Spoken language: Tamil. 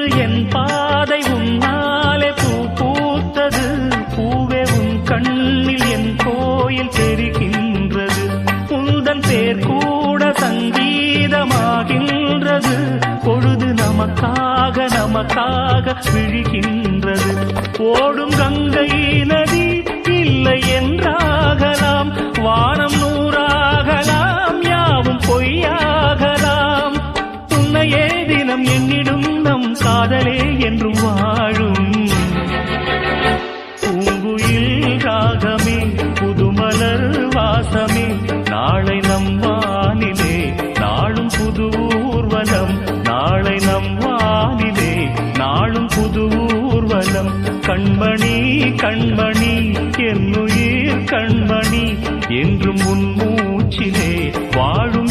என் பாதை உன்னாலே பூ பூத்தது. பூவே உன் கண்ணில் என் கோயில் தெரிகின்றது. உந்தன் பேர் கூட சங்கீதமாகின்றது. பொழுது நமக்காக நமக்காக விழிகின்றது. ஓடும் கங்கை நதி இல்லை என்றாகலாம். வானம் நூறாகலாம், யாவும் பொய்யாகலாம். உன்னையே தினம் எண்ணிடும் நம் காதலே என்றும் வாழும். பூங்குயில் ராகமே, புதுமலர் வாசமே, நாளை நம் வானிலே நாளும் புது ஊர்வலம். நாளை நம் வானிலே நாளும் புது ஊர்வலம். கண்மணி கண்மணி என்னுயிர் கண்மணி, என்றும் உன் மூச்சிலே வாழும்